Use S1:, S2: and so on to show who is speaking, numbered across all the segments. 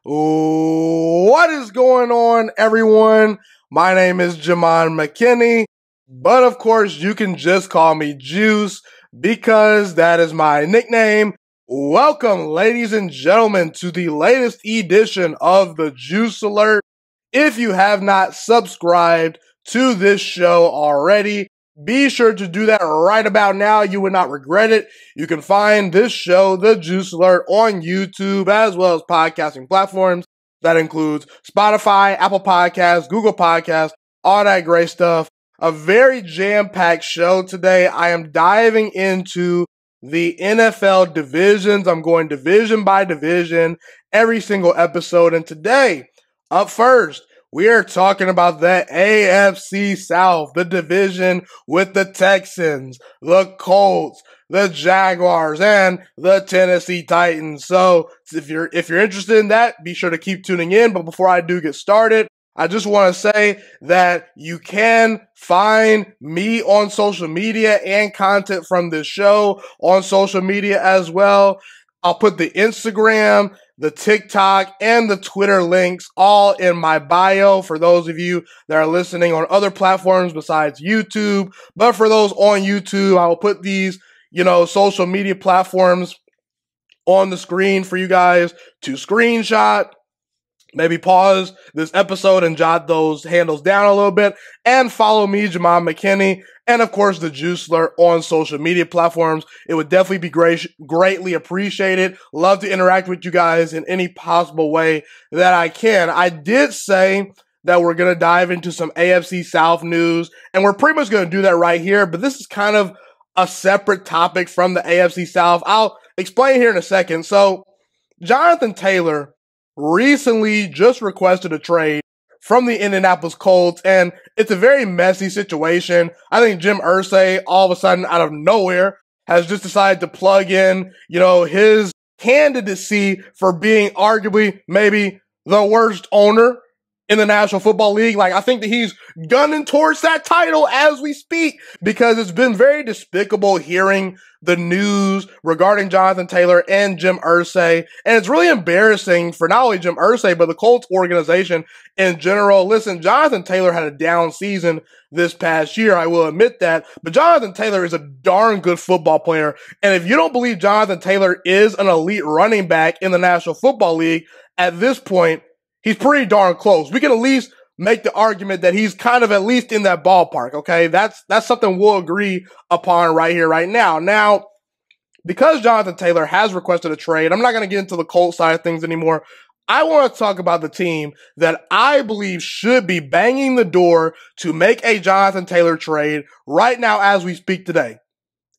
S1: What is going on, everyone? My name is Jamon McKinney, but of course you can just call me Juice because that is my nickname. Welcome, ladies and gentlemen, to the latest edition of the Juice Alert. If you have not subscribed to this show already, be sure to do that right about now. You would not regret it. You can find this show, The Juice Alert, on YouTube as well as podcasting platforms. That includes Spotify, Apple Podcasts, Google Podcasts, all that great stuff. A very jam-packed show today. I am diving into the NFL divisions. I'm going division by division every single episode. And today, up first, we are talking about the AFC South, the division with the Texans, the Colts, the Jaguars, and the Tennessee Titans. So if you're interested in that, be sure to keep tuning in. But before I do get started, I just want to say that you can find me on social media and content from this show on social media as well. I'll put the Instagram, the TikTok, and the Twitter links all in my bio for those of you that are listening on other platforms besides YouTube. But for those on YouTube, I will put these, social media platforms on the screen for you guys to screenshot. Maybe pause this episode and jot those handles down a little bit and follow me, Jamon McKinney, and of course the Juice Alert on social media platforms. It would definitely be greatly appreciated. Love to interact with you guys in any possible way that I can. I did say that we're going to dive into some AFC South news, and we're pretty much going to do that right here, but this is kind of a separate topic from the AFC South. I'll explain here in a second. So, Jonathan Taylor recently just requested a trade from the Indianapolis Colts, and it's a very messy situation. I think Jim Irsay, all of a sudden, out of nowhere, has just decided to plug in, his candidacy for being arguably maybe the worst owner in the National Football League. I think that he's gunning towards that title as we speak, because it's been very despicable hearing the news regarding Jonathan Taylor and Jim Irsay. And it's really embarrassing for not only Jim Irsay, but the Colts organization in general. Listen, Jonathan Taylor had a down season this past year, I will admit that. But Jonathan Taylor is a darn good football player. And if you don't believe Jonathan Taylor is an elite running back in the National Football League, at this point, he's pretty darn close. We can at least make the argument that he's kind of at least in that ballpark, okay? That's something we'll agree upon right here, right now. Now, because Jonathan Taylor has requested a trade, I'm not going to get into the Colts side of things anymore. I want to talk about the team that I believe should be banging the door to make a Jonathan Taylor trade right now as we speak today.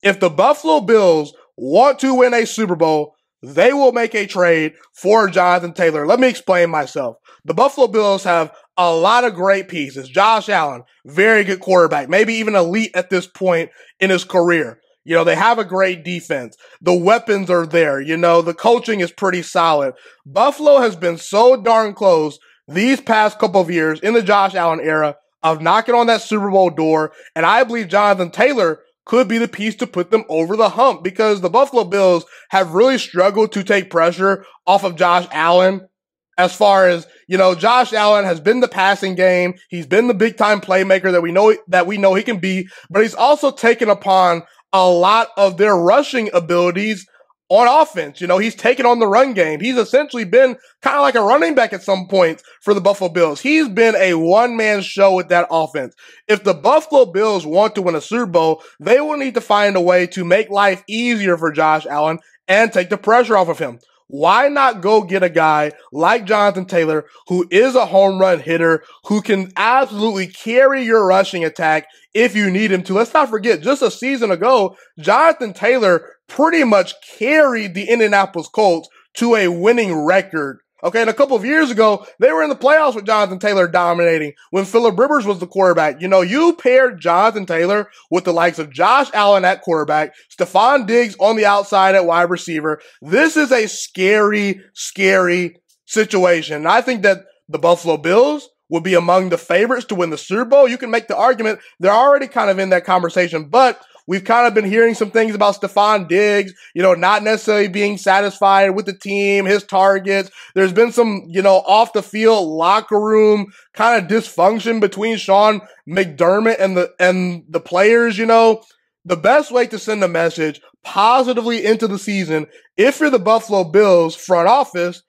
S1: If the Buffalo Bills want to win a Super Bowl, they will make a trade for Jonathan Taylor. Let me explain myself. The Buffalo Bills have a lot of great pieces. Josh Allen, very good quarterback, maybe even elite at this point in his career. They have a great defense. The weapons are there. The coaching is pretty solid. Buffalo has been so darn close these past couple of years in the Josh Allen era of knocking on that Super Bowl door. And I believe Jonathan Taylor could be the piece to put them over the hump, because the Buffalo Bills have really struggled to take pressure off of Josh Allen. As far as, Josh Allen has been the passing game. He's been the big time playmaker that we know he can be, but he's also taken upon a lot of their rushing abilities on offense. He's taken on the run game. He's essentially been kind of like a running back at some points for the Buffalo Bills. He's been a one-man show with that offense. If the Buffalo Bills want to win a Super Bowl, they will need to find a way to make life easier for Josh Allen and take the pressure off of him. Why not go get a guy like Jonathan Taylor, who is a home run hitter, who can absolutely carry your rushing attack if you need him to? Let's not forget, just a season ago, Jonathan Taylor pretty much carried the Indianapolis Colts to a winning record. Okay, and a couple of years ago, they were in the playoffs with Jonathan Taylor dominating when Phillip Rivers was the quarterback. You paired Jonathan Taylor with the likes of Josh Allen at quarterback, Stephon Diggs on the outside at wide receiver. This is a scary, scary situation. And I think that the Buffalo Bills will be among the favorites to win the Super Bowl. You can make the argument they're already kind of in that conversation, but we've kind of been hearing some things about Stephon Diggs, not necessarily being satisfied with the team, his targets. There's been some, off the field locker room kind of dysfunction between Sean McDermott and the players, The best way to send a message positively into the season, if you're the Buffalo Bills front office,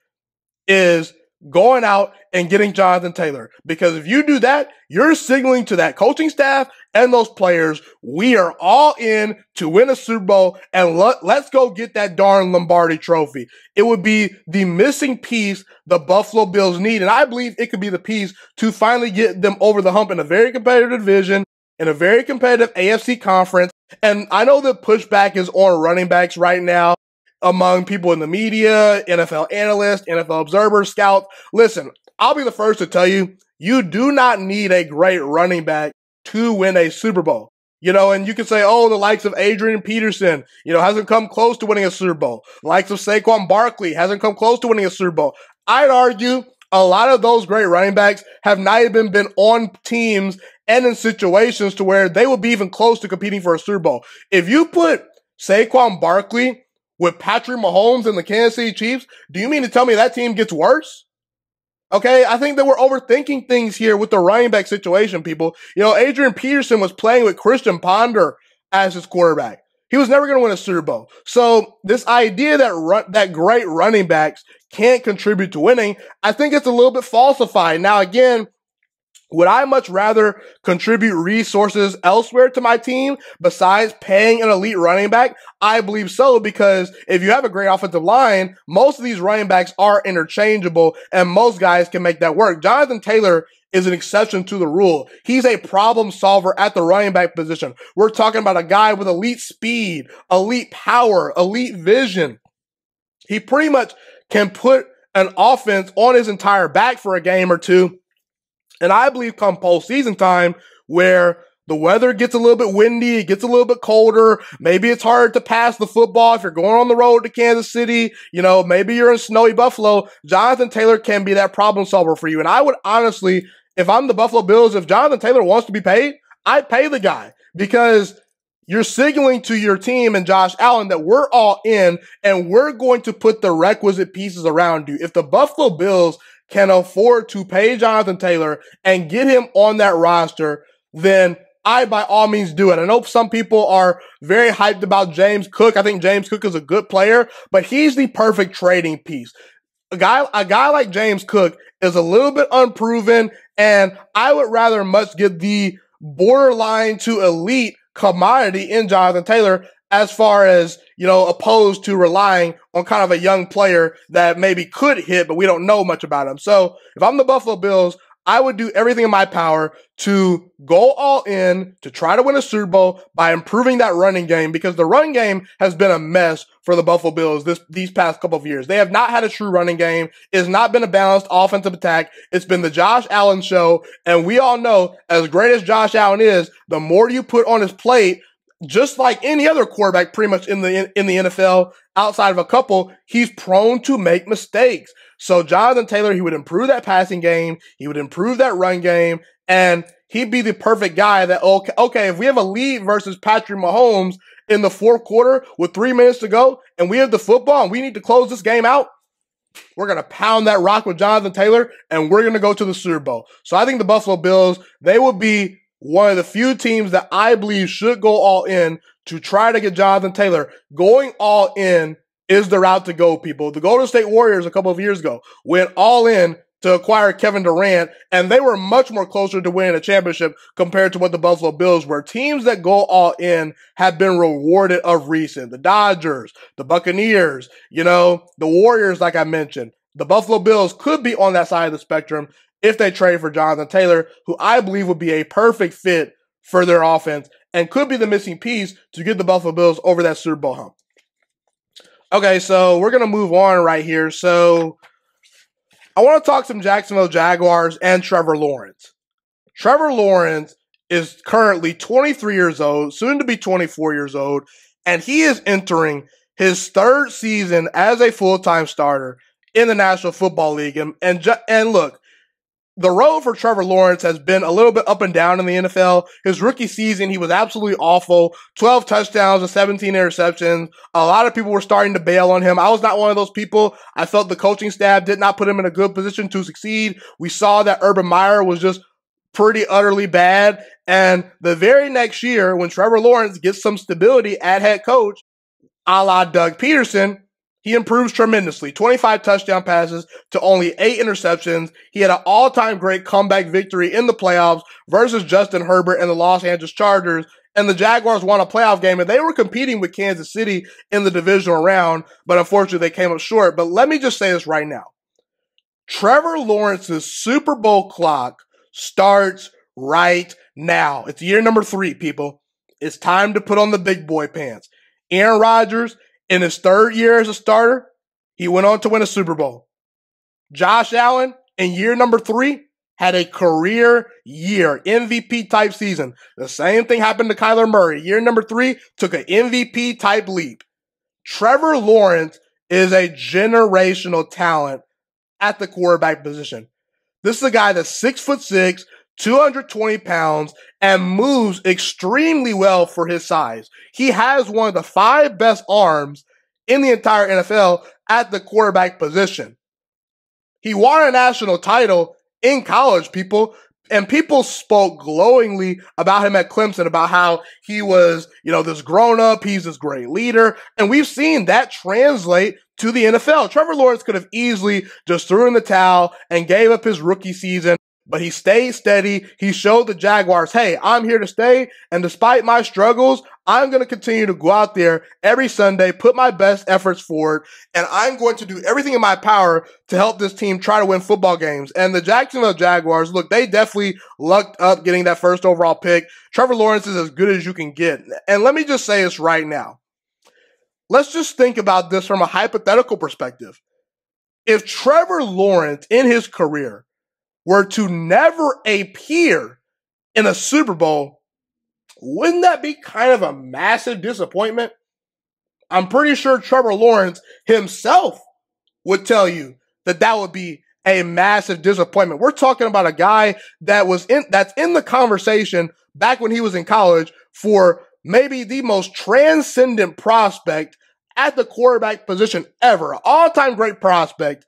S1: is going out and getting Jonathan Taylor. Because if you do that, you're signaling to that coaching staff and those players, we are all in to win a Super Bowl, and let's go get that darn Lombardi trophy. It would be the missing piece the Buffalo Bills need, and I believe it could be the piece to finally get them over the hump in a very competitive division, in a very competitive AFC conference. And I know the pushback is on running backs right now among people in the media, NFL analysts, NFL observers, scouts. Listen, I'll be the first to tell you, you do not need a great running back to win a Super Bowl. And you can say, oh, the likes of Adrian Pederson, hasn't come close to winning a Super Bowl. The likes of Saquon Barkley hasn't come close to winning a Super Bowl. I'd argue a lot of those great running backs have not even been on teams and in situations to where they would be even close to competing for a Super Bowl. If you put Saquon Barkley with Patrick Mahomes and the Kansas City Chiefs, do you mean to tell me that team gets worse? Okay, I think that we're overthinking things here with the running back situation, people. Adrian Peterson was playing with Christian Ponder as his quarterback. He was never going to win a Super Bowl. So this idea that great running backs can't contribute to winning, I think it's a little bit falsified. Now, again, would I much rather contribute resources elsewhere to my team besides paying an elite running back? I believe so, because if you have a great offensive line, most of these running backs are interchangeable, and most guys can make that work. Jonathan Taylor is an exception to the rule. He's a problem solver at the running back position. We're talking about a guy with elite speed, elite power, elite vision. He pretty much can put an offense on his entire back for a game or two. And I believe come postseason time, where the weather gets a little bit windy, it gets a little bit colder, maybe it's hard to pass the football if you're going on the road to Kansas City, maybe you're in snowy Buffalo, Jonathan Taylor can be that problem solver for you. And I would honestly, if I'm the Buffalo Bills, if Jonathan Taylor wants to be paid, I'd pay the guy, because you're signaling to your team and Josh Allen that we're all in and we're going to put the requisite pieces around you. If the Buffalo Bills can afford to pay Jonathan Taylor and get him on that roster, then I by all means do it. I know some people are very hyped about James Cook. I think James Cook is a good player, but he's the perfect trading piece. A guy like James Cook is a little bit unproven, and I would rather much get the borderline to elite commodity in Jonathan Taylor, as far as, opposed to relying on kind of a young player that maybe could hit, but we don't know much about him. So if I'm the Buffalo Bills, I would do everything in my power to go all in to try to win a Super Bowl by improving that running game, because the running game has been a mess for the Buffalo Bills these past couple of years. They have not had a true running game. It's not been a balanced offensive attack. It's been the Josh Allen show, and we all know, as great as Josh Allen is, the more you put on his plate, just like any other quarterback pretty much in the NFL, outside of a couple, he's prone to make mistakes. So Jonathan Taylor, he would improve that passing game, he would improve that run game, and he'd be the perfect guy that, okay, if we have a lead versus Patrick Mahomes in the fourth quarter with 3 minutes to go, and we have the football and we need to close this game out, we're going to pound that rock with Jonathan Taylor, and we're going to go to the Super Bowl. So I think the Buffalo Bills, they will be one of the few teams that I believe should go all in to try to get Jonathan Taylor. Going all in is the route to go, people. The Golden State Warriors a couple of years ago went all in to acquire Kevin Durant, and they were much more closer to winning a championship compared to what the Buffalo Bills were. Teams that go all in have been rewarded of recent. The Dodgers, the Buccaneers, the Warriors, like I mentioned. The Buffalo Bills could be on that side of the spectrum if they trade for Jonathan Taylor, who I believe would be a perfect fit for their offense and could be the missing piece to get the Buffalo Bills over that Super Bowl hump. Okay, so we're going to move on right here. So I want to talk some Jacksonville Jaguars and Trevor Lawrence. Trevor Lawrence is currently 23 years old, soon to be 24 years old, and he is entering his third season as a full-time starter in the National Football League. And look, The road for Trevor Lawrence has been a little bit up and down in the NFL. His rookie season, he was absolutely awful. 12 touchdowns and 17 interceptions. A lot of people were starting to bail on him. I was not one of those people. I felt the coaching staff did not put him in a good position to succeed. We saw that Urban Meyer was just pretty utterly bad. And the very next year, when Trevor Lawrence gets some stability at head coach, a la Doug Pederson, he improves tremendously. 25 touchdown passes to only 8 interceptions. He had an all-time great comeback victory in the playoffs versus Justin Herbert and the Los Angeles Chargers. And the Jaguars won a playoff game, and they were competing with Kansas City in the divisional round, but unfortunately they came up short. But let me just say this right now. Trevor Lawrence's Super Bowl clock starts right now. It's year number 3, people. It's time to put on the big boy pants. Aaron Rodgers, in his 3rd year as a starter, he went on to win a Super Bowl. Josh Allen, in year number 3, had a career year, MVP type season. The same thing happened to Kyler Murray. Year number 3 took an MVP type leap. Trevor Lawrence is a generational talent at the quarterback position. This is a guy that's 6'6", 220 pounds, and moves extremely well for his size. He has one of the 5 best arms in the entire NFL at the quarterback position. He won a national title in college, people, and people spoke glowingly about him at Clemson, about how he was, this grown-up, he's this great leader, and we've seen that translate to the NFL. Trevor Lawrence could have easily just threw in the towel and gave up his rookie season, but he stayed steady. He showed the Jaguars, hey, I'm here to stay. And despite my struggles, I'm going to continue to go out there every Sunday, put my best efforts forward, and I'm going to do everything in my power to help this team try to win football games. And the Jacksonville Jaguars, look, they definitely lucked up getting that 1st overall pick. Trevor Lawrence is as good as you can get. And let me just say this right now. Let's just think about this from a hypothetical perspective. If Trevor Lawrence in his career were to never appear in a Super Bowl, wouldn't that be kind of a massive disappointment? I'm pretty sure Trevor Lawrence himself would tell you that that would be a massive disappointment. We're talking about a guy that's in the conversation back when he was in college for maybe the most transcendent prospect at the quarterback position ever. An all-time great prospect.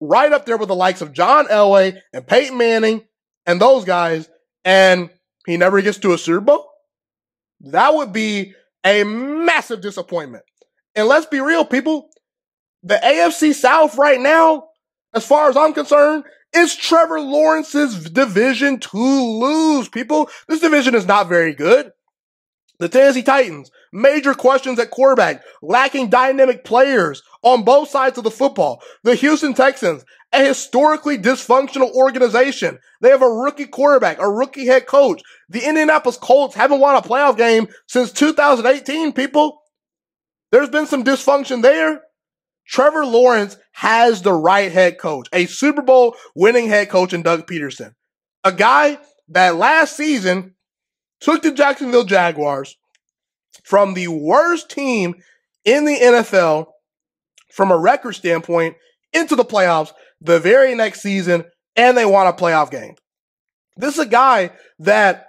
S1: Right up there with the likes of John Elway and Peyton Manning and those guys, and he never gets to a Super Bowl? That would be a massive disappointment. And let's be real, people. The AFC South right now, as far as I'm concerned, is Trevor Lawrence's division to lose, people. This division is not very good. The Tennessee Titans, major questions at quarterback, lacking dynamic players on both sides of the football. The Houston Texans, a historically dysfunctional organization. They have a rookie quarterback, a rookie head coach. The Indianapolis Colts haven't won a playoff game since 2018, people. There's been some dysfunction there. Trevor Lawrence has the right head coach, a Super Bowl winning head coach in Doug Pederson. A guy that last season took the Jacksonville Jaguars from the worst team in the NFL from a record standpoint into the playoffs the very next season, and they won a playoff game. This is a guy that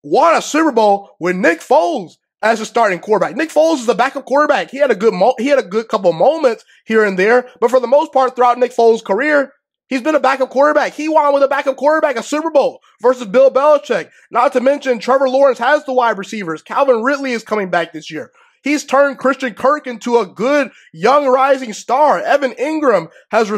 S1: won a Super Bowl with Nick Foles as a starting quarterback. Nick Foles is the backup quarterback. He had a good couple moments here and there, but for the most part throughout Nick Foles' career, he's been a backup quarterback. He won with a backup quarterback a Super Bowl versus Bill Belichick. Not to mention, Trevor Lawrence has the wide receivers. Calvin Ridley is coming back this year. He's turned Christian Kirk into a good young rising star. Evan Ingram has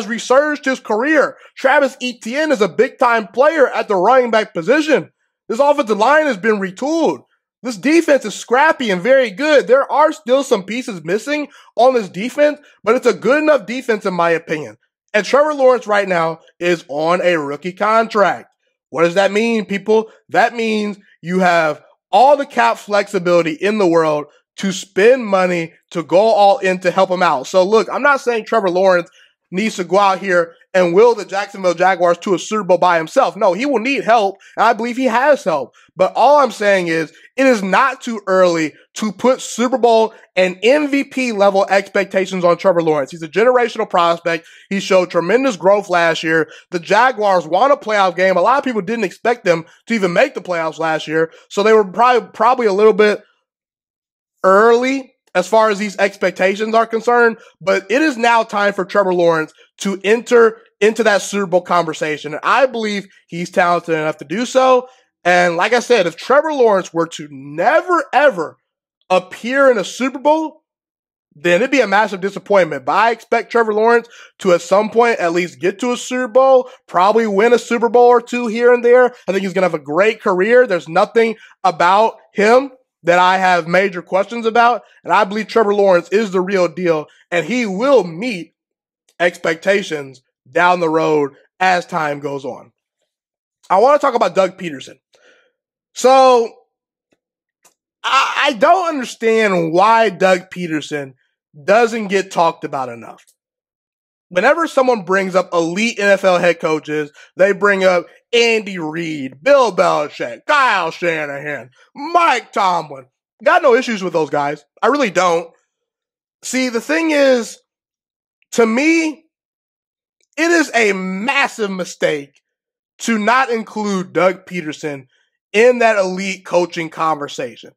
S1: resurged his career. Travis Etienne is a big-time player at the running back position. This offensive line has been retooled. This defense is scrappy and very good. There are still some pieces missing on this defense, but it's a good enough defense in my opinion. And Trevor Lawrence right now is on a rookie contract. What does that mean, people? That means you have all the cap flexibility in the world to spend money to go all in to help him out. So look, I'm not saying Trevor Lawrence needs to go out here and will the Jacksonville Jaguars to a Super Bowl by himself. No, he will need help, and I believe he has help. But all I'm saying is it is not too early to put Super Bowl and MVP level expectations on Trevor Lawrence. He's a generational prospect. He showed tremendous growth last year. The Jaguars won a playoff game. A lot of people didn't expect them to even make the playoffs last year, so they were probably a little bit early as far as these expectations are concerned, but it is now time for Trevor Lawrence to enter into that Super Bowl conversation. And I believe he's talented enough to do so. And like I said, if Trevor Lawrence were to never, ever appear in a Super Bowl, then it'd be a massive disappointment. But I expect Trevor Lawrence to at some point at least get to a Super Bowl, probably win a Super Bowl or two here and there. I think he's going to have a great career. There's nothing about him that I have major questions about, and I believe Trevor Lawrence is the real deal, and he will meet expectations down the road as time goes on. I want to talk about Doug Pederson. So, I don't understand why Doug Pederson doesn't get talked about enough. Whenever someone brings up elite NFL head coaches, they bring up Andy Reid, Bill Belichick, Kyle Shanahan, Mike Tomlin. Got no issues with those guys. I really don't. See, the thing is, to me, it is a massive mistake to not include Doug Pederson in that elite coaching conversation.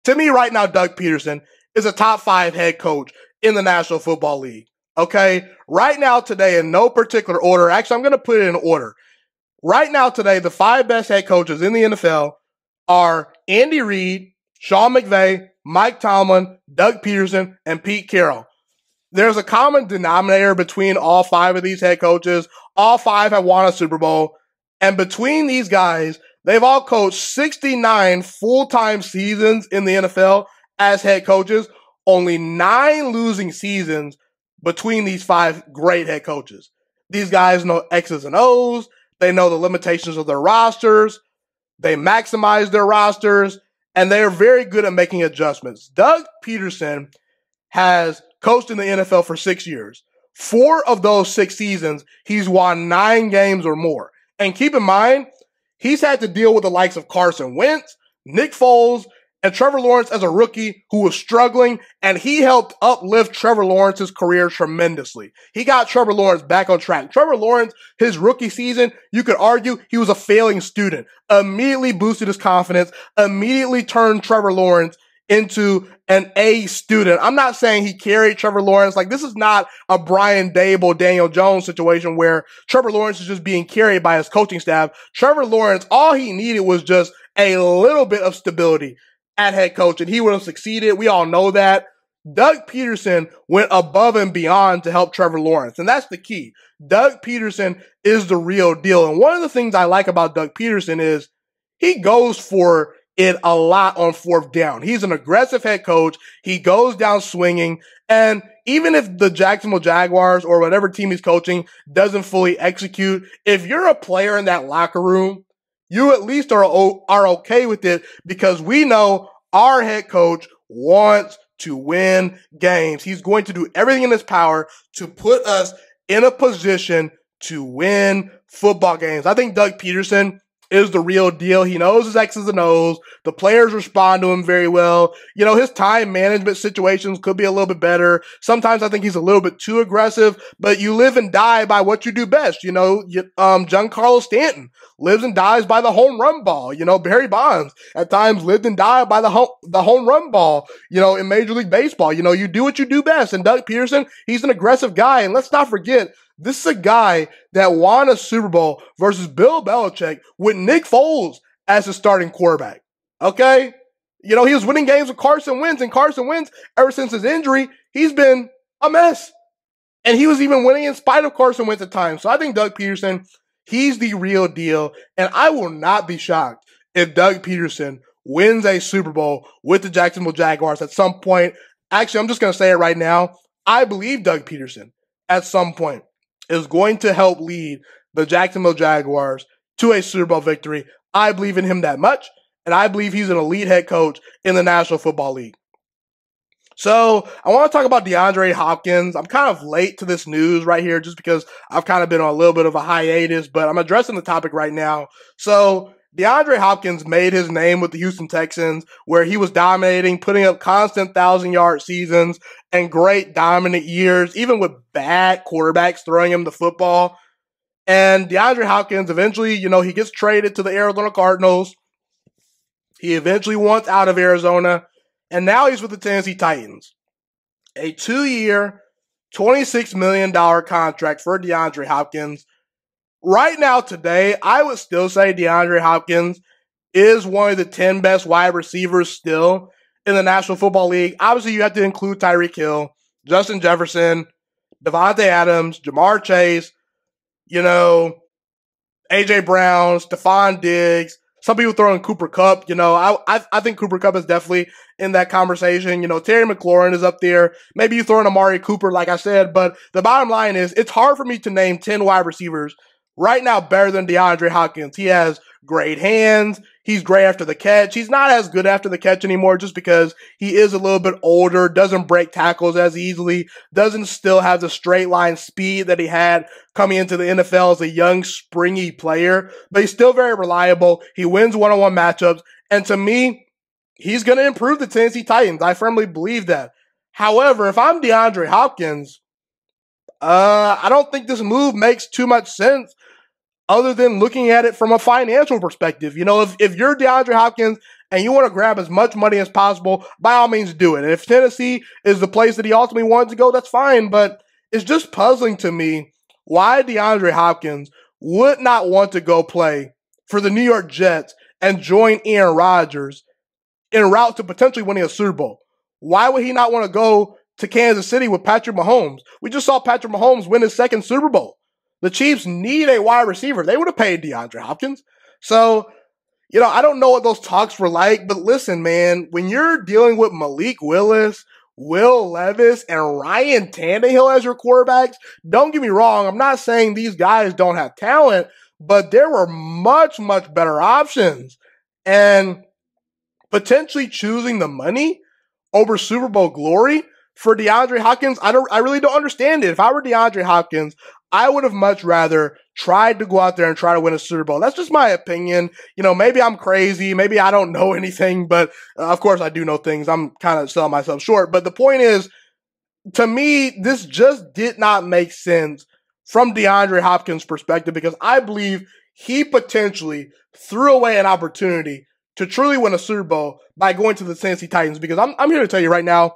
S1: To me, right now, Doug Pederson is a top 5 head coach in the National Football League. Okay? Right now, today, in no particular order. Actually, I'm going to put it in order. Right now, today, the 5 best head coaches in the NFL are Andy Reid, Sean McVay, Mike Tomlin, Doug Pederson, and Pete Carroll. There's a common denominator between all 5 of these head coaches. All 5 have won a Super Bowl. And between these guys, they've all coached 69 full-time seasons in the NFL as head coaches. Only 9 losing seasons between these 5 great head coaches. These guys know X's and O's. They know the limitations of their rosters. They maximize their rosters. And they are very good at making adjustments. Doug Pederson has coached in the NFL for 6 years. 4 of those 6 seasons, he's won 9 games or more. And keep in mind, he's had to deal with the likes of Carson Wentz, Nick Foles, and Trevor Lawrence as a rookie who was struggling, and he helped uplift Trevor Lawrence's career tremendously. He got Trevor Lawrence back on track. Trevor Lawrence, his rookie season, you could argue he was a failing student. Immediately boosted his confidence, immediately turned Trevor Lawrence into an A student. I'm not saying he carried Trevor Lawrence. Like, this is not a Brian Dable, Daniel Jones situation where Trevor Lawrence is just being carried by his coaching staff. Trevor Lawrence, all he needed was just a little bit of stability at head coach, and he would have succeeded. We all know that. Doug Pederson went above and beyond to help Trevor Lawrence, and that's the key. Doug Pederson is the real deal. And one of the things I like about Doug Pederson is he goes for it a lot on 4th down. He's an aggressive head coach. He goes down swinging. And even if the Jacksonville Jaguars or whatever team he's coaching doesn't fully execute, if you're a player in that locker room, you at least are okay with it because we know our head coach wants to win games. He's going to do everything in his power to put us in a position to win football games. I think Doug Pederson is the real deal. He knows his X's and O's. The players respond to him very well. You know, his time management situations could be a little bit better. Sometimes I think he's a little bit too aggressive, but you live and die by what you do best. You know, Giancarlo Stanton lives and dies by the home run ball. You know, Barry Bonds at times lived and died by the home run ball, you know, in Major League Baseball. You know, you do what you do best. And Doug Pederson, he's an aggressive guy. And let's not forget, this is a guy that won a Super Bowl versus Bill Belichick with Nick Foles as his starting quarterback. Okay? You know, he was winning games with Carson Wentz, and Carson Wentz, ever since his injury, he's been a mess. And he was even winning in spite of Carson Wentz at times. So I think Doug Pederson, he's the real deal. And I will not be shocked if Doug Pederson wins a Super Bowl with the Jacksonville Jaguars at some point. Actually, I'm just going to say it right now. I believe Doug Pederson at some point is going to help lead the Jacksonville Jaguars to a Super Bowl victory. I believe in him that much, and I believe he's an elite head coach in the National Football League. So I want to talk about DeAndre Hopkins. I'm kind of late to this news right here just because I've kind of been on a little bit of a hiatus, but I'm addressing the topic right now. So DeAndre Hopkins made his name with the Houston Texans where he was dominating, putting up constant 1,000-yard seasons and great dominant years, even with bad quarterbacks throwing him the football. And DeAndre Hopkins eventually, he gets traded to the Arizona Cardinals. He eventually wants out of Arizona. And now he's with the Tennessee Titans. A 2-year, $26 million contract for DeAndre Hopkins. Right now, today, I would still say DeAndre Hopkins is one of the 10 best wide receivers still in the National Football League. Obviously, you have to include Tyreek Hill, Justin Jefferson, Devontae Adams, Jamar Chase, A.J. Brown, Stephon Diggs. Some people throw in Cooper Kupp. I think Cooper Kupp is definitely in that conversation. Terry McLaurin is up there. Maybe you throw in Amari Cooper, like I said. But the bottom line is, it's hard for me to name 10 wide receivers right now better than DeAndre Hopkins. He has great hands. He's great after the catch. He's not as good after the catch anymore just because he is a little bit older, doesn't break tackles as easily, doesn't still have the straight line speed that he had coming into the NFL as a young, springy player. But he's still very reliable. He wins one-on-one matchups. And to me, he's going to improve the Tennessee Titans. I firmly believe that. However, if I'm DeAndre Hopkins, I don't think this move makes too much sense other than looking at it from a financial perspective. If you're DeAndre Hopkins and you want to grab as much money as possible, by all means do it. And if Tennessee is the place that he ultimately wanted to go, that's fine. But it's just puzzling to me why DeAndre Hopkins would not want to go play for the New York Jets and join Aaron Rodgers en route to potentially winning a Super Bowl. Why would he not want to go to Kansas City with Patrick Mahomes? We just saw Patrick Mahomes win his second Super Bowl. The Chiefs need a wide receiver. They would have paid DeAndre Hopkins. So, I don't know what those talks were like, but listen, man, when you're dealing with Malik Willis, Will Levis, and Ryan Tannehill as your quarterbacks, don't get me wrong, I'm not saying these guys don't have talent, but there were much, much better options. And potentially choosing the money over Super Bowl glory for DeAndre Hopkins, I really don't understand it. If I were DeAndre Hopkins, I would have much rather tried to go out there and try to win a Super Bowl. That's just my opinion. Maybe I'm crazy. Maybe I don't know anything, but of course I do know things. I'm kind of selling myself short. But the point is, to me, this just did not make sense from DeAndre Hopkins' perspective because I believe he potentially threw away an opportunity to truly win a Super Bowl by going to the Tennessee Titans because I'm here to tell you right now,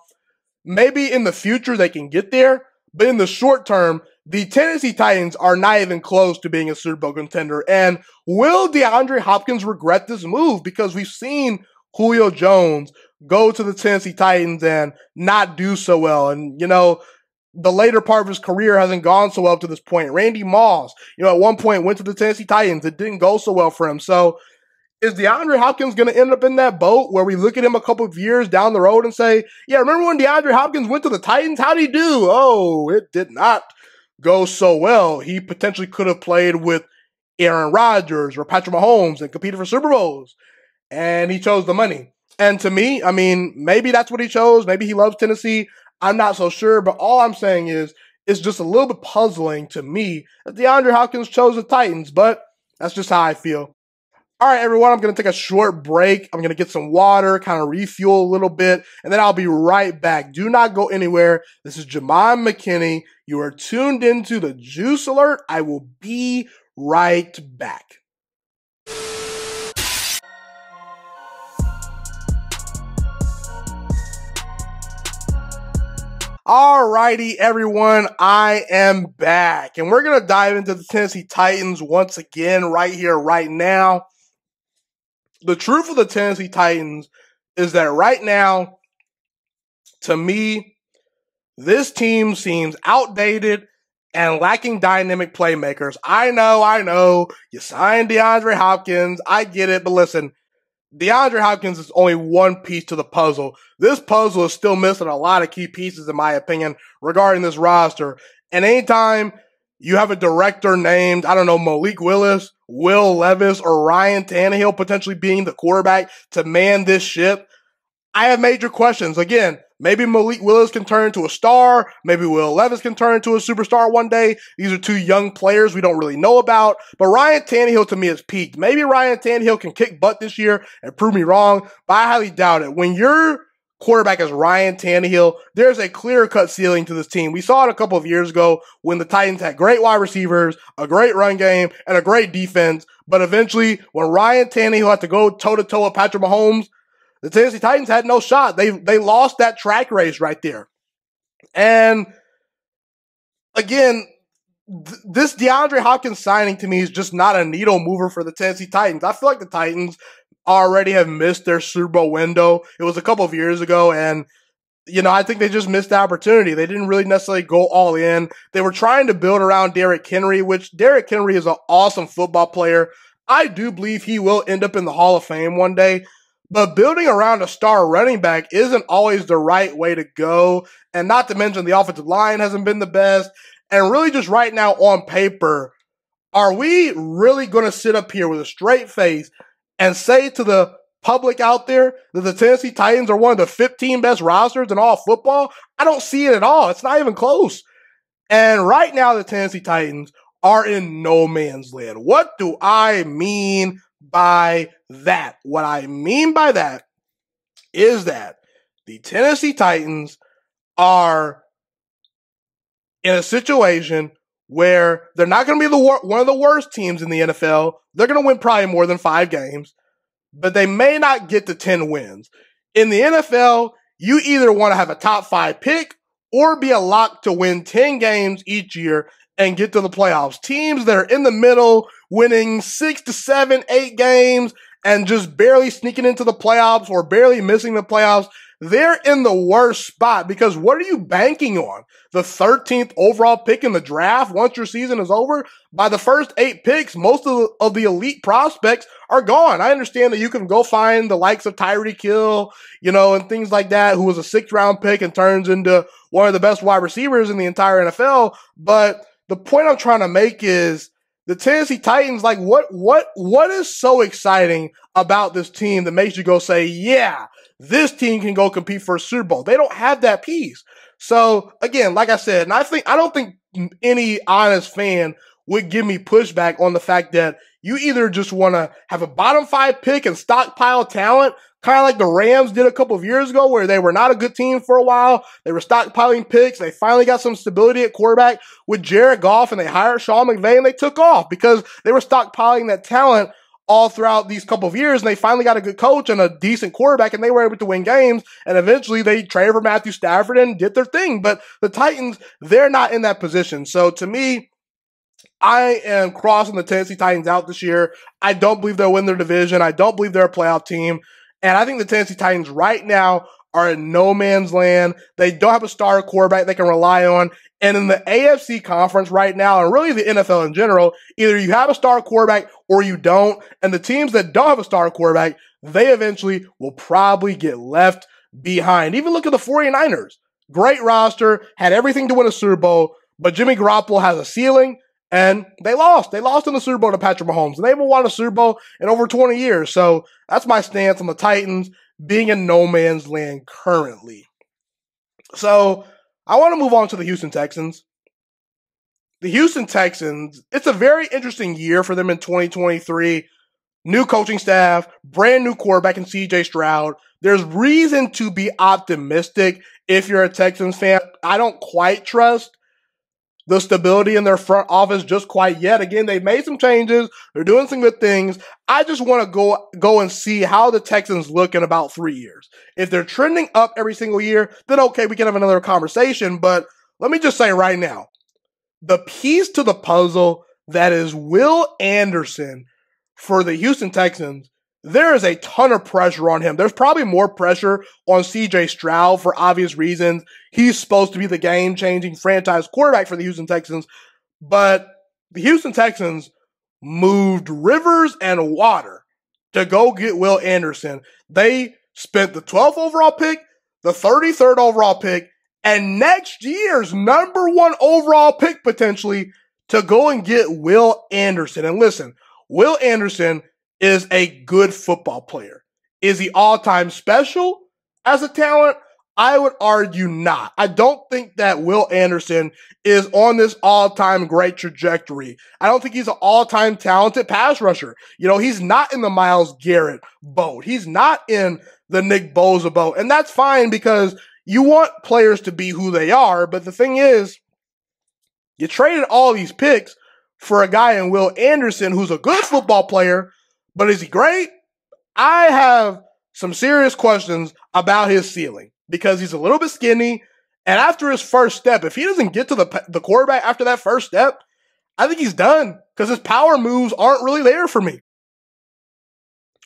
S1: maybe in the future they can get there, but in the short term, the Tennessee Titans are not even close to being a Super Bowl contender. And will DeAndre Hopkins regret this move? Because we've seen Julio Jones go to the Tennessee Titans and not do so well. And, the later part of his career hasn't gone so well to this point. Randy Moss, at one point went to the Tennessee Titans. It didn't go so well for him. So is DeAndre Hopkins going to end up in that boat where we look at him a couple of years down the road and say, yeah, remember when DeAndre Hopkins went to the Titans? How'd he do? Oh, it did not go so well. He potentially could have played with Aaron Rodgers or Patrick Mahomes and competed for Super Bowls. And he chose the money. And to me, maybe that's what he chose. Maybe he loves Tennessee. I'm not so sure. But all I'm saying is, it's just a little bit puzzling to me that DeAndre Hopkins chose the Titans. But that's just how I feel. All right, everyone, I'm going to take a short break. I'm going to get some water, kind of refuel a little bit, and then I'll be right back. Do not go anywhere. This is Jamon McKinney. You are tuned into the Juice Alert. I will be right back. Alrighty, everyone, I am back, and we're going to dive into the Tennessee Titans once again right here, right now. The truth of the Tennessee Titans is that right now, to me, this team seems outdated and lacking dynamic playmakers. I know, you signed DeAndre Hopkins, I get it, but listen, DeAndre Hopkins is only one piece to the puzzle. This puzzle is still missing a lot of key pieces, in my opinion, regarding this roster. And anytime you have a director named, Malik Willis, Will Levis, or Ryan Tannehill potentially being the quarterback to man this ship, I have major questions. Again, maybe Malik Willis can turn into a star. Maybe Will Levis can turn into a superstar one day. These are two young players we don't really know about. But Ryan Tannehill, to me, has peaked. Maybe Ryan Tannehill can kick butt this year and prove me wrong, but I highly doubt it. When your quarterback is Ryan Tannehill, there's a clear-cut ceiling to this team. We saw it a couple of years ago when the Titans had great wide receivers, a great run game, and a great defense. But eventually, when Ryan Tannehill had to go toe-to-toe with Patrick Mahomes, the Tennessee Titans had no shot. They lost that track race right there. And again, this DeAndre Hopkins signing to me is just not a needle mover for the Tennessee Titans. I feel like the Titans already have missed their Super Bowl window. It was a couple of years ago, and I think they just missed the opportunity. They didn't really necessarily go all in. They were trying to build around Derrick Henry, which Derrick Henry is an awesome football player. I do believe he will end up in the Hall of Fame one day. But building around a star running back isn't always the right way to go. And not to mention the offensive line hasn't been the best. And really just right now on paper, are we really going to sit up here with a straight face and say to the public out there that the Tennessee Titans are one of the 15 best rosters in all football? I don't see it at all. It's not even close. And right now the Tennessee Titans are in no man's land. What do I mean by that? What I mean by that is that the Tennessee Titans are in a situation where they're not going to be one of the worst teams in the NFL. They're going to win probably more than 5 games, but they may not get to 10 wins. In the NFL, you either want to have a top 5 pick or be a lock to win 10 games each year and get to the playoffs. Teams that are in the middle, winning 6 to 7, 8 games, and just barely sneaking into the playoffs or barely missing the playoffs, they're in the worst spot because what are you banking on? The 13th overall pick in the draft once your season is over? By the first 8 picks, most of the elite prospects are gone. I understand that you can go find the likes of Tyreek Hill, and things like that, who was a 6th round pick and turns into one of the best wide receivers in the entire NFL. But the point I'm trying to make is the Tennessee Titans, like what is so exciting about this team that makes you go say, yeah, this team can go compete for a Super Bowl? They don't have that piece. So again, like I said, and I don't think any honest fan would give me pushback on the fact that you either just want to have a bottom 5 pick and stockpile talent, kind of like the Rams did a couple of years ago, where they were not a good team for a while. They were stockpiling picks. They finally got some stability at quarterback with Jared Goff, and they hired Sean McVay, and they took off because they were stockpiling that talent all throughout these couple of years, and they finally got a good coach and a decent quarterback, and they were able to win games, and eventually they traded for Matthew Stafford and did their thing. But the Titans, they're not in that position. So to me, I am crossing the Tennessee Titans out this year. I don't believe they'll win their division. I don't believe they're a playoff team. And I think the Tennessee Titans right now are in no man's land. They don't have a star quarterback they can rely on. And in the AFC conference right now, and really the NFL in general, either you have a star quarterback or you don't. And the teams that don't have a star quarterback, they eventually will probably get left behind. Even look at the 49ers. Great roster, had everything to win a Super Bowl, but Jimmy Garoppolo has a ceiling. And they lost. They lost in the Super Bowl to Patrick Mahomes. And they haven't won a Super Bowl in over 20 years. So that's my stance on the Titans being in no man's land currently. So I want to move on to the Houston Texans. The Houston Texans, it's a very interesting year for them in 2023. New coaching staff, brand new quarterback in CJ Stroud. There's reason to be optimistic if you're a Texans fan. I don't quite trust the stability in their front office just quite yet. Again, they've made some changes. They're doing some good things. I just want to go and see how the Texans look in about 3 years. If they're trending up every single year, then okay, we can have another conversation. But let me just say right now, the piece to the puzzle that is Will Anderson for the Houston Texans, there is a ton of pressure on him. There's probably more pressure on CJ Stroud for obvious reasons. He's supposed to be the game-changing franchise quarterback for the Houston Texans. But the Houston Texans moved rivers and water to go get Will Anderson. They spent the 12th overall pick, the 33rd overall pick, and next year's number 1 overall pick potentially to go and get Will Anderson. And listen, Will Anderson is a good football player. Is he all-time special? As a talent, I would argue not. I don't think that Will Anderson is on this all-time great trajectory. I don't think he's an all-time talented pass rusher. He's not in the Myles Garrett boat. He's not in the Nick Bosa boat. And that's fine because you want players to be who they are. But the thing is, you traded all these picks for a guy in Will Anderson who's a good football player, but is he great? I have some serious questions about his ceiling because he's a little bit skinny. And after his first step, if he doesn't get to the quarterback after that first step, I think he's done because his power moves aren't really there for me.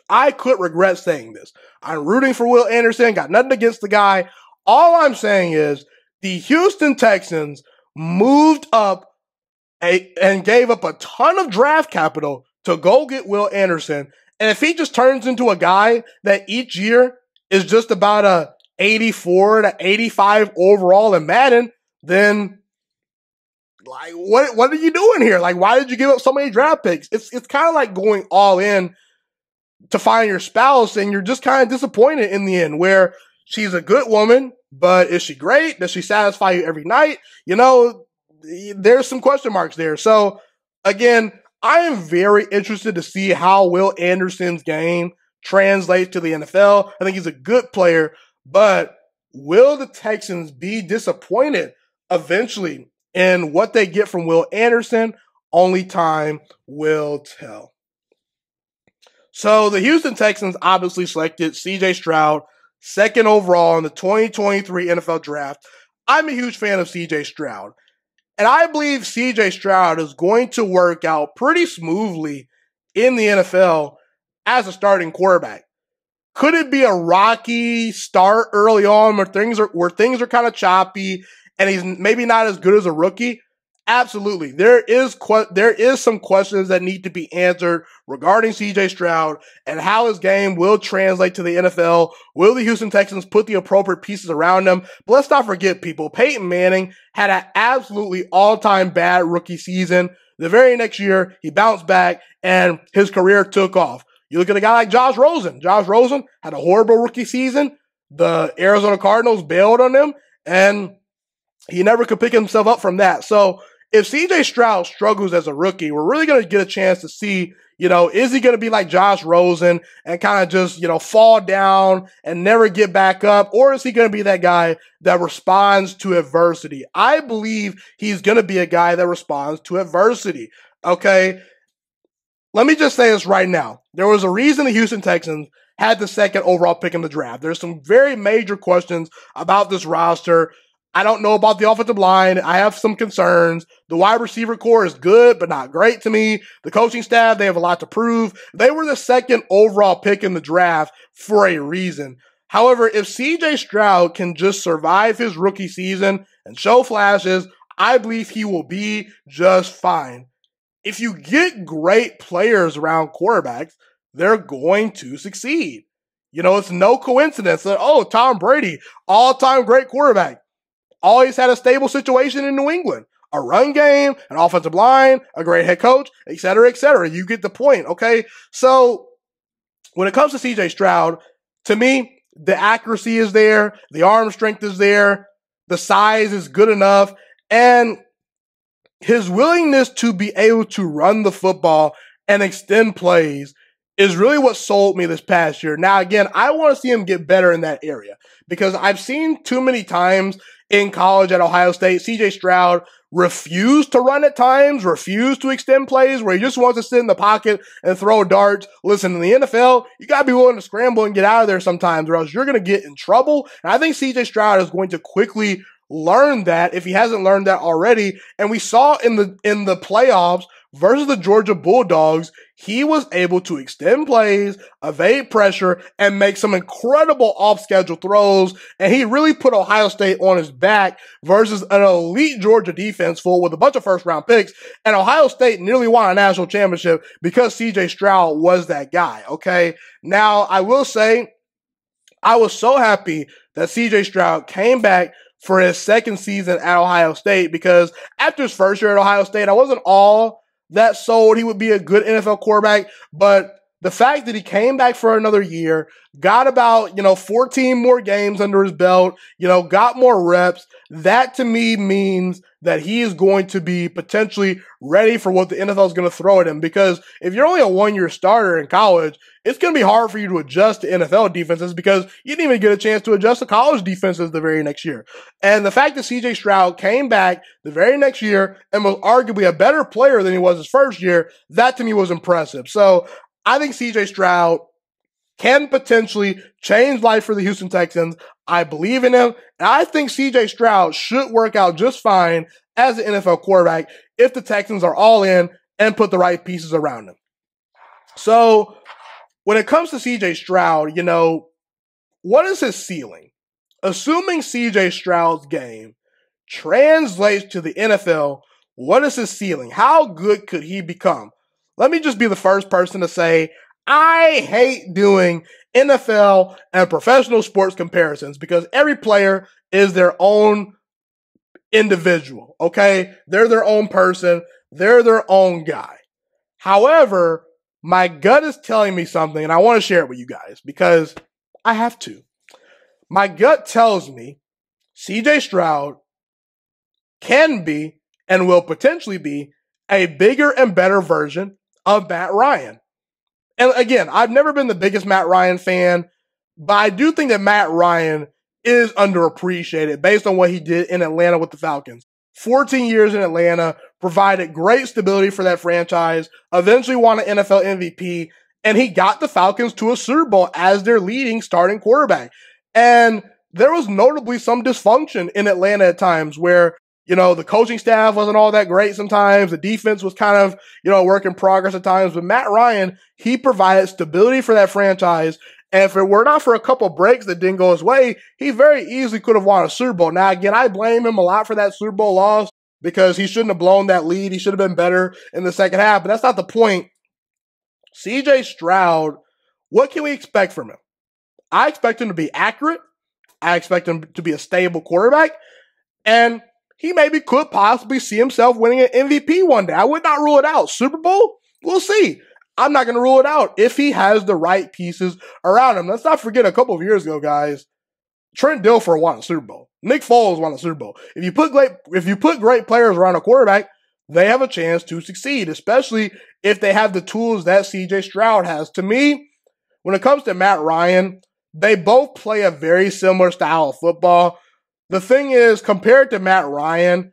S1: I could regret saying this. I'm rooting for Will Anderson, got nothing against the guy. All I'm saying is the Houston Texans moved up and gave up a ton of draft capital to go get Will Anderson. And if he just turns into a guy that each year is just about a 84 to 85 overall in Madden, then what are you doing here? Why did you give up so many draft picks? It's kind of like going all in to find your spouse and you're just kind of disappointed in the end, where she's a good woman, but is she great? Does she satisfy you every night? There's some question marks there. So again, I am very interested to see how Will Anderson's game translates to the NFL. I think he's a good player, but will the Texans be disappointed eventually in what they get from Will Anderson? Only time will tell. So the Houston Texans obviously selected C.J. Stroud, second overall in the 2023 NFL Draft. I'm a huge fan of C.J. Stroud. And I believe C.J. Stroud is going to work out pretty smoothly in the NFL as a starting quarterback. Could it be a rocky start early on where things are kind of choppy and he's maybe not as good as a rookie? Absolutely. There is some questions that need to be answered regarding C.J. Stroud and how his game will translate to the NFL. Will the Houston Texans put the appropriate pieces around him? But let's not forget, people, Peyton Manning had an absolutely all-time bad rookie season. The very next year, he bounced back and his career took off. You look at a guy like Josh Rosen. Josh Rosen had a horrible rookie season. The Arizona Cardinals bailed on him, and he never could pick himself up from that. So if C.J. Stroud struggles as a rookie, we're really going to get a chance to see, is he going to be like Josh Rosen and kind of just, fall down and never get back up? Or is he going to be that guy that responds to adversity? I believe he's going to be a guy that responds to adversity. Okay. Let me just say this right now. There was a reason the Houston Texans had the second overall pick in the draft. There's some very major questions about this roster. I don't know about the offensive line. I have some concerns. The wide receiver core is good, but not great to me. The coaching staff, they have a lot to prove. They were the second overall pick in the draft for a reason. However, if C.J. Stroud can just survive his rookie season and show flashes, I believe he will be just fine. If you get great players around quarterbacks, they're going to succeed. It's no coincidence that, Tom Brady, all-time great quarterback, always had a stable situation in New England. A run game, an offensive line, a great head coach, et cetera, et cetera. You get the point, okay? So when it comes to C.J. Stroud, to me, the accuracy is there, the arm strength is there, the size is good enough, and his willingness to be able to run the football and extend plays is really what sold me this past year. Now, again, I want to see him get better in that area because I've seen too many times in college at Ohio State, C.J. Stroud refused to run at times, refused to extend plays where he just wants to sit in the pocket and throw darts. Listen, in the NFL, you got to be willing to scramble and get out of there sometimes or else you're going to get in trouble. And I think C.J. Stroud is going to quickly learn that if he hasn't learned that already. And we saw in the playoffs versus the Georgia Bulldogs, he was able to extend plays, evade pressure, and make some incredible off-schedule throws. And he really put Ohio State on his back versus an elite Georgia defense full with a bunch of first-round picks. And Ohio State nearly won a national championship because C.J. Stroud was that guy, okay? Now, I will say, I was so happy that C.J. Stroud came back for his second season at Ohio State because after his first year at Ohio State, I wasn't all that sold he would be a good NFL quarterback, but the fact that he came back for another year, got about, 14 more games under his belt, got more reps, that to me means that he is going to be potentially ready for what the NFL is going to throw at him. Because if you're only a one-year starter in college, it's going to be hard for you to adjust to NFL defenses because you didn't even get a chance to adjust to college defenses the very next year. And the fact that CJ Stroud came back the very next year and was arguably a better player than he was his first year, that to me was impressive. So I think CJ Stroud can potentially change life for the Houston Texans. I believe in him. And I think CJ Stroud should work out just fine as an NFL quarterback if the Texans are all in and put the right pieces around him. So when it comes to CJ Stroud, what is his ceiling? Assuming CJ Stroud's game translates to the NFL, what is his ceiling? How good could he become? Let me just be the first person to say, I hate doing NFL and professional sports comparisons because every player is their own individual, okay? They're their own person. They're their own guy. However, my gut is telling me something, and I want to share it with you guys because I have to. My gut tells me CJ Stroud can be and will potentially be a bigger and better version of Matt Ryan. And again, I've never been the biggest Matt Ryan fan, but I do think that Matt Ryan is underappreciated based on what he did in Atlanta with the Falcons. 14 years in Atlanta, provided great stability for that franchise, eventually won an NFL MVP, and he got the Falcons to a Super Bowl as their leading starting quarterback. And there was notably some dysfunction in Atlanta at times where the coaching staff wasn't all that great sometimes. The defense was kind of, a work in progress at times. But Matt Ryan, he provided stability for that franchise. And if it were not for a couple breaks that didn't go his way, he very easily could have won a Super Bowl. Now, again, I blame him a lot for that Super Bowl loss because he shouldn't have blown that lead. He should have been better in the second half. But that's not the point. CJ Stroud, what can we expect from him? I expect him to be accurate. I expect him to be a stable quarterback. And he maybe could possibly see himself winning an MVP one day. I would not rule it out. Super Bowl? We'll see. I'm not going to rule it out if he has the right pieces around him. Let's not forget a couple of years ago, guys, Trent Dilfer won a Super Bowl. Nick Foles won a Super Bowl. If you put great players around a quarterback, they have a chance to succeed, especially if they have the tools that CJ Stroud has. To me, when it comes to Matt Ryan, they both play a very similar style of football. The thing is, compared to Matt Ryan,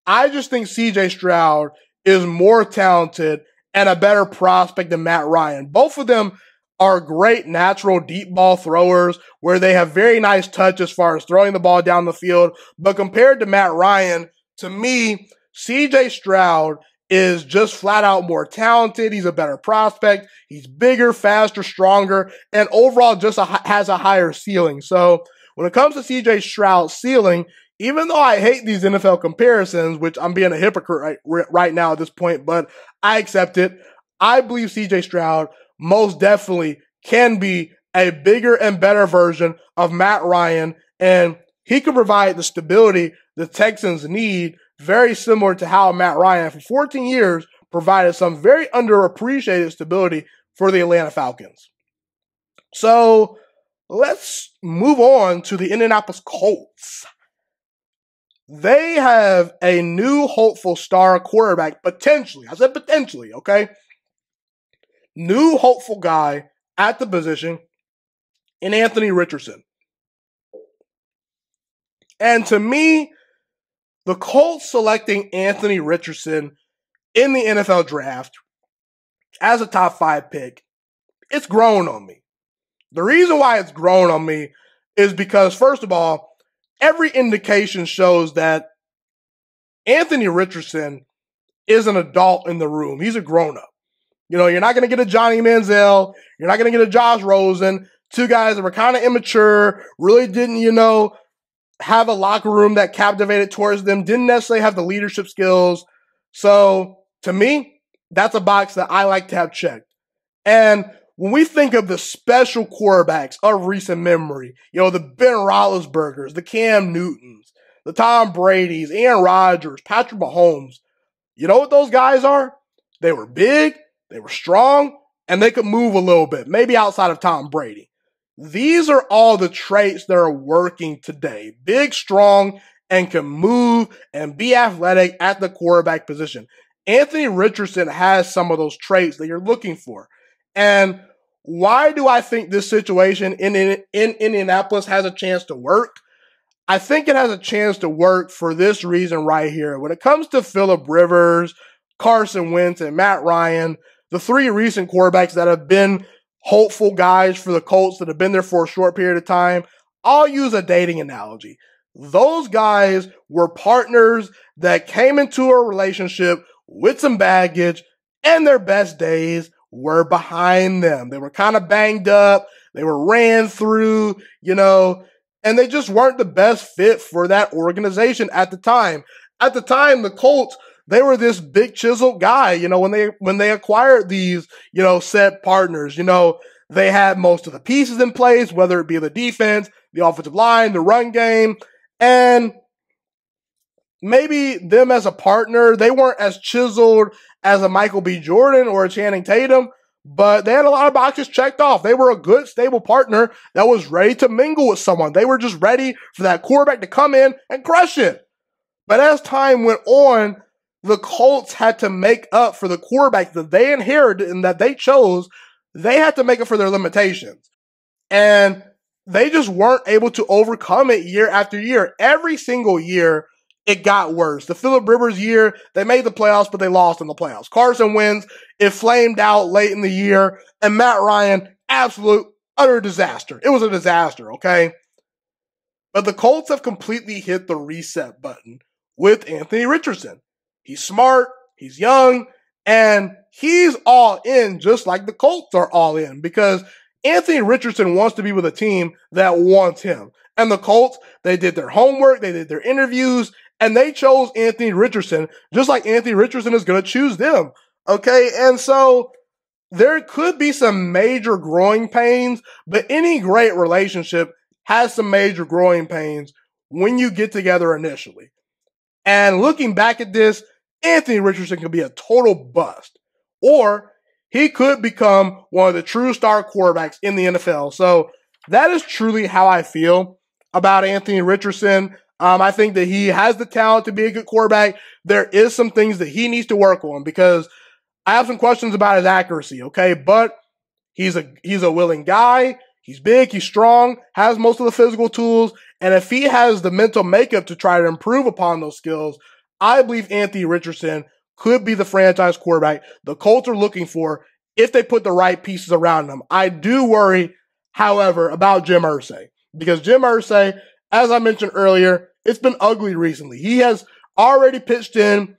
S1: I just think CJ Stroud is more talented and a better prospect than Matt Ryan. Both of them are great natural deep ball throwers where they have very nice touch as far as throwing the ball down the field. But compared to Matt Ryan, to me, CJ Stroud is just flat out more talented. He's a better prospect. He's bigger, faster, stronger, and overall just has a higher ceiling. So when it comes to CJ Stroud's ceiling, even though I hate these NFL comparisons, which I'm being a hypocrite right now at this point, but I accept it, I believe CJ Stroud most definitely can be a bigger and better version of Matt Ryan, and he can provide the stability the Texans need, very similar to how Matt Ryan, for 14 years, provided some very underappreciated stability for the Atlanta Falcons. So let's move on to the Indianapolis Colts. They have a new hopeful star quarterback, potentially. I said potentially, okay? New hopeful guy at the position in Anthony Richardson. And to me, the Colts selecting Anthony Richardson in the NFL draft as a top 5 pick, it's grown on me. The reason why it's grown on me is because, first of all, every indication shows that Anthony Richardson is an adult in the room. He's a grown-up. You're not going to get a Johnny Manziel. You're not going to get a Josh Rosen. Two guys that were kind of immature, really didn't, have a locker room that captivated towards them, didn't necessarily have the leadership skills. So, to me, that's a box that I like to have checked. And when we think of the special quarterbacks of recent memory, the Ben Roethlisbergers, the Cam Newtons, the Tom Brady's, Aaron Rodgers, Patrick Mahomes, you know what those guys are? They were big, they were strong, and they could move a little bit, maybe outside of Tom Brady. These are all the traits that are working today. Big, strong, and can move and be athletic at the quarterback position. Anthony Richardson has some of those traits that you're looking for. And why do I think this situation in Indianapolis has a chance to work? I think it has a chance to work for this reason right here. When it comes to Phillip Rivers, Carson Wentz, and Matt Ryan, the three recent quarterbacks that have been hopeful guys for the Colts that have been there for a short period of time, I'll use a dating analogy. Those guys were partners that came into a relationship with some baggage, and their best days were behind them. They were kind of banged up. They were ran through, and they just weren't the best fit for that organization at the time. At the time, the Colts, they were this big chiseled guy, when they acquired these, set partners, they had most of the pieces in place, whether it be the defense, the offensive line, the run game, and maybe them as a partner, they weren't as chiseled as a Michael B. Jordan or a Channing Tatum, but they had a lot of boxes checked off. They were a good, stable partner that was ready to mingle with someone. They were just ready for that quarterback to come in and crush it. But as time went on, the Colts had to make up for the quarterback that they inherited and that they chose. They had to make up for their limitations. And they just weren't able to overcome it year after year. Every single year, it got worse. The Phillip Rivers year, they made the playoffs, but they lost in the playoffs. Carson Wentz, it flamed out late in the year. And Matt Ryan, absolute, utter disaster. It was a disaster, okay? But the Colts have completely hit the reset button with Anthony Richardson. He's smart, he's young, and he's all in just like the Colts are all in because Anthony Richardson wants to be with a team that wants him. And the Colts, they did their homework, they did their interviews, and they chose Anthony Richardson just like Anthony Richardson is going to choose them. Okay, and so there could be some major growing pains, but any great relationship has some major growing pains when you get together initially. And looking back at this, Anthony Richardson could be a total bust, or he could become one of the true star quarterbacks in the NFL. So that is truly how I feel about Anthony Richardson. I think that he has the talent to be a good quarterback. There is some things that he needs to work on because I have some questions about his accuracy, okay? But he's a willing guy. He's big, he's strong, has most of the physical tools, and if he has the mental makeup to try to improve upon those skills, I believe Anthony Richardson could be the franchise quarterback the Colts are looking for if they put the right pieces around him. I do worry, however, about Jim Irsay because Jim Irsay, as I mentioned earlier, it's been ugly recently. He has already pitched in,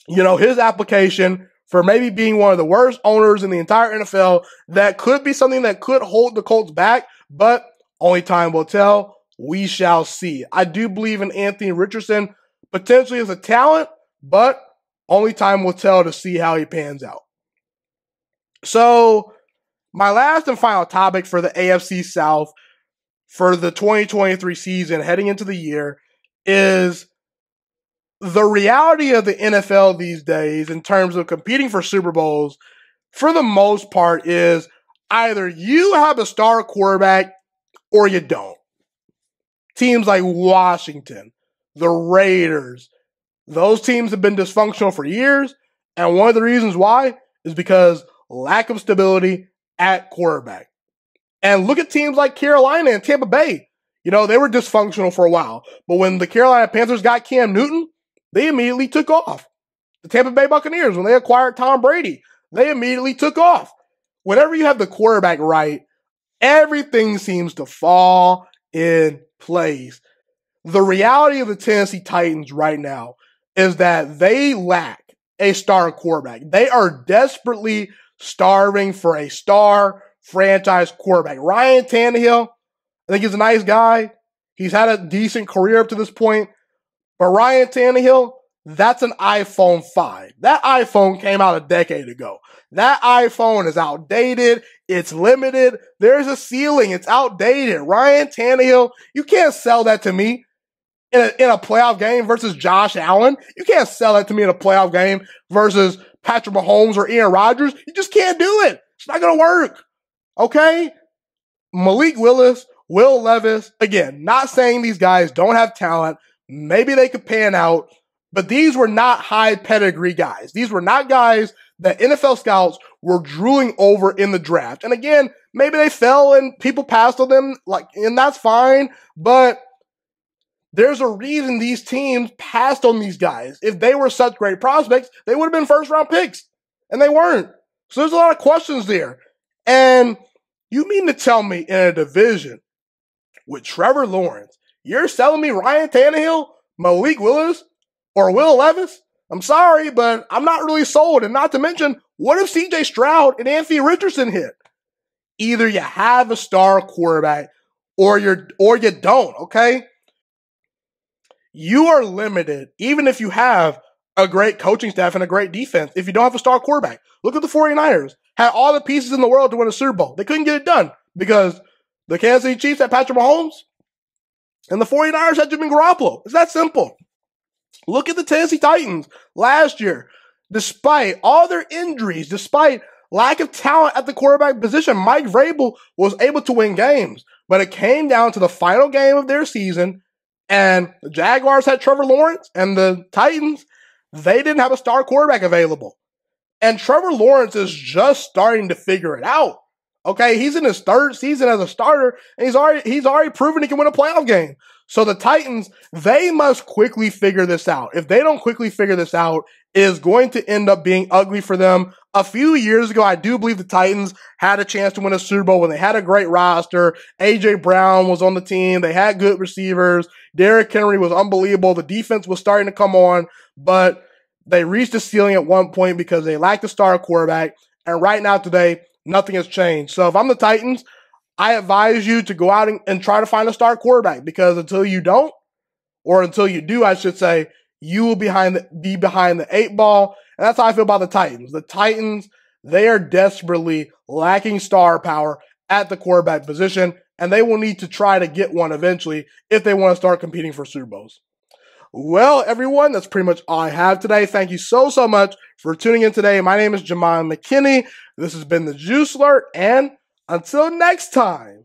S1: his application for maybe being one of the worst owners in the entire NFL. That could be something that could hold the Colts back, but only time will tell. We shall see. I do believe in Anthony Richardson potentially as a talent, but only time will tell to see how he pans out. So, my last and final topic for the AFC South for the 2023 season heading into the year is the reality of the NFL these days in terms of competing for Super Bowls, for the most part, is either you have a star quarterback or you don't. Teams like Washington, the Raiders, those teams have been dysfunctional for years, and one of the reasons why is because lack of stability at quarterback. And look at teams like Carolina and Tampa Bay. They were dysfunctional for a while, but when the Carolina Panthers got Cam Newton, they immediately took off. The Tampa Bay Buccaneers, when they acquired Tom Brady, they immediately took off. Whenever you have the quarterback right, everything seems to fall in place. The reality of the Tennessee Titans right now is that they lack a star quarterback. They are desperately starving for a star franchise quarterback. Ryan Tannehill, I think he's a nice guy. He's had a decent career up to this point. But Ryan Tannehill, that's an iPhone 5. That iPhone came out a decade ago. That iPhone is outdated. It's limited. There's a ceiling. It's outdated. Ryan Tannehill, you can't sell that to me in a playoff game versus Josh Allen. You can't sell that to me in a playoff game versus Patrick Mahomes or Aaron Rodgers. You just can't do it. It's not going to work. Okay? Malik Willis, Will Levis, again, not saying these guys don't have talent. Maybe they could pan out, but these were not high pedigree guys. These were not guys that NFL scouts were drooling over in the draft. And again, maybe they fell and people passed on them, and that's fine, but there's a reason these teams passed on these guys. If they were such great prospects, they would have been first-round picks, and they weren't. So there's a lot of questions there. And you mean to tell me in a division with Trevor Lawrence, you're selling me Ryan Tannehill, Malik Willis, or Will Levis? I'm sorry, but I'm not really sold. And not to mention, what if C.J. Stroud and Anthony Richardson hit? Either you have a star quarterback or you don't, okay? You are limited, even if you have a great coaching staff and a great defense, if you don't have a star quarterback. Look at the 49ers. Had all the pieces in the world to win a Super Bowl. They couldn't get it done because the Kansas City Chiefs had Patrick Mahomes and the 49ers had Jimmy Garoppolo. It's that simple. Look at the Tennessee Titans last year. Despite all their injuries, despite lack of talent at the quarterback position, Mike Vrabel was able to win games. But it came down to the final game of their season, and the Jaguars had Trevor Lawrence, and the Titans, they didn't have a star quarterback available. And Trevor Lawrence is just starting to figure it out. Okay, he's in his third season as a starter, and he's already proven he can win a playoff game. So the Titans, they must quickly figure this out. If they don't quickly figure this out, it is going to end up being ugly for them. A few years ago, I do believe the Titans had a chance to win a Super Bowl when they had a great roster. A.J. Brown was on the team. They had good receivers. Derrick Henry was unbelievable. The defense was starting to come on, but they reached a ceiling at one point because they lacked a star quarterback. And right now today, nothing has changed. So if I'm the Titans, I advise you to go out and try to find a star quarterback, because until you don't, or until you do, I should say, you will be behind the 8 ball. And that's how I feel about the Titans. The Titans, they are desperately lacking star power at the quarterback position, and they will need to try to get one eventually if they want to start competing for Super Bowls. Well, everyone, that's pretty much all I have today. Thank you so much for tuning in today. My name is Jamon McKinney. This has been the Juice Alert, and until next time.